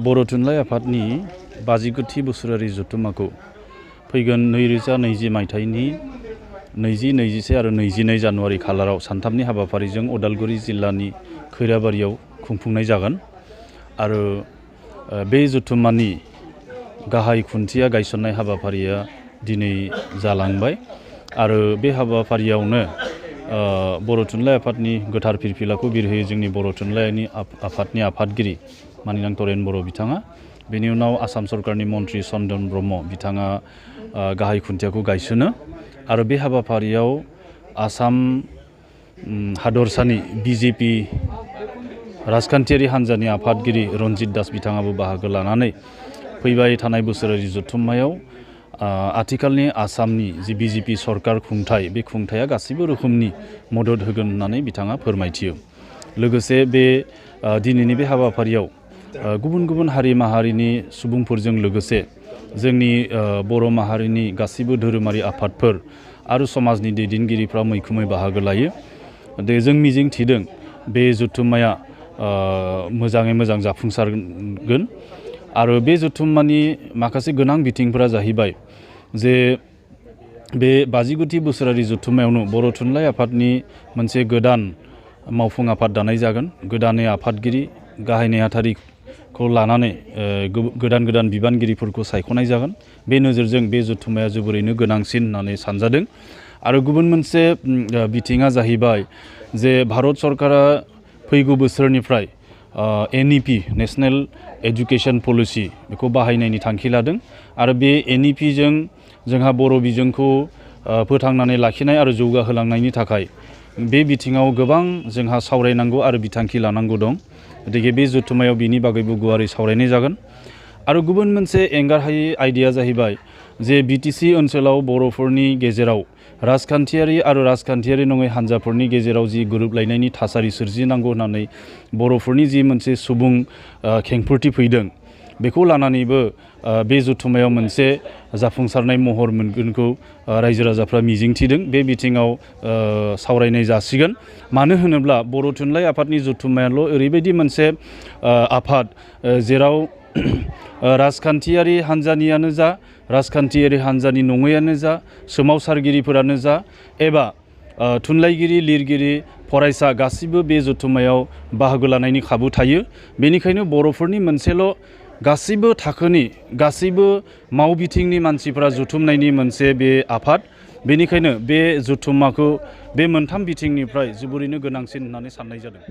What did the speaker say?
बर' थुनलाइ आफादनि 59थि बोसोरारि जथुम्माखौ फैगोन 2020 मायथाइनि 20, 21 आरो 22 जानुवारि खालाराव सानथामनि हाबाफारिजों उदालगुरि जिल्लानि खैराबारियाव खुंफुंनाय जागोन आरो बे जथुम्मानि गाहाय खुन्थिया गायसननाय हाबाफारिया दिनै जालांबाय आरो बे हाबाफारियावनो बर' थुनलाइ आफादनि गोथार फिरफिलाखौ बिरहोयो जोंनि बर' थुनलाइनि आफादनि आफादगिरि मानिनां तरेन बर' बिथाङा। बेनि उनाव आसाम सरकारनि मन्त्रि चन्दन ब्रह्म बिथाङा गाहाय खुन्थियाखौ गायसनो आरो बे हाबाफारियाव आसाम हादरसानि बिजेपि राजखान्थियारि हान्जानि आफादगिरि रन्जित दास बिथाङाबो बाहागो लानानै फैबाय थानाय बोसोरारि जथुम्मायाव आथिखालनि आसामनि जि बिजेपि सरकार खुंथाय बे खुंथाया गासिबो रोखोमनि मदद होगोन होननानै बिथाङा फोरमायथियो। लोगोसे बे दिनैनि बे हाबाफारियाव गुबुन गुबुन हारि माहारिनि सुबुंफोरजों लोगोसे जोंनि बर' माहारिनि गासिबो धोरोमारि आफादफोर आरो समाजनि दैदेनगिरिफ्रा मैखोमै बाहागो लायो। जों मिजिं थिदों बे जथुम्माया मोजाङै मोजां जाफुंसारगोन आरो बे जथुम्मानि माखासे गोनां बिथिंफोरा जाहैबाय जे बे 59थि बोसोरारि जथुम्मायावनो बर' थुनलाइ आफादनि मोनसे गोदान मावफुं आफाद दानाय जागोन। गोदानै आफादगिरि गाहाय नेहाथारिखौ लानानै गोदान गोदान बिबानगिरिफोरखौ सायख'नाय जागोन। बे नोजोरजों बे जथुम्माया जोबोरैनो गोनांसिन होननानै सानजादों आरो गुबुन मोनसे बिथिङा जाहैबाय जे भारत सरकारा फैगौ बोसोरनिफ्राय NEP नेशनेल एजुकेशन पलिसि बेखौ बाहायनायनि थांखि लादों आरो बे NEP जों जोंहा बर' बिजोंखौ फोथांनानै लाखिनाय आरो जौगाहोलांनायनि थाखाय बे बिथिङाव गोबां जोंहा सावरायनांगौ आरो बिथांखि लानांगौ दं। गतिके बे जथुम्मायाव बिनि बागैबो गुवारै सावरायनाय जागोन आरो गुबुन मोनसे एंगारहायै आयदाया जाहैबाय जे BTC ओनसोलाव बर'फोरनि गेजेराव राजखान्थियारि आरो राजखान्थियारि नङै हान्जाफोरनि गेजेराव जि गोरोबलायनायनि थासारि सोरजिनांगौ होननानै बर'फोरनि जि मोनसे सुबुं खेंफोरथि फैदों बेखौ लानानैबो बे जथुम्मायाव मोनसे जाफुंसारनाय महर मोनगोनखौ रायजो राजाफ्रा मिजिंथिदों। बे बिथिङाव सावरायनाय जासिगोन। मानो होनोब्ला बर' थुनलाइ आफादनि जथुम्मायाल' ओरैबायदि मोनसे आफाद जेराव राजखान्थियारि हान्जानियानो जा राजखान्थियारि हान्जानि नङैयानो जा सोमावसारगिरिफोरानो जा एबा थुनलाइगिरि लिरगिरि फरायसा गासिबो बे जथुम्मायाव बाहागो लानायनि खाबु थायो। बेनिखायनो बर'फोरनि मोनसेल' गासिबो थाखोनि गासिबो मावबिथिंनि मानसिफोरा जथुमनायनि मोनसे बे आफाद। बेनिखायनो बे जथुम्माखौ बे मोनथाम बिथिंनिफ्राय जोबोरैनो गोनांसिन होननानै साननाय जादों।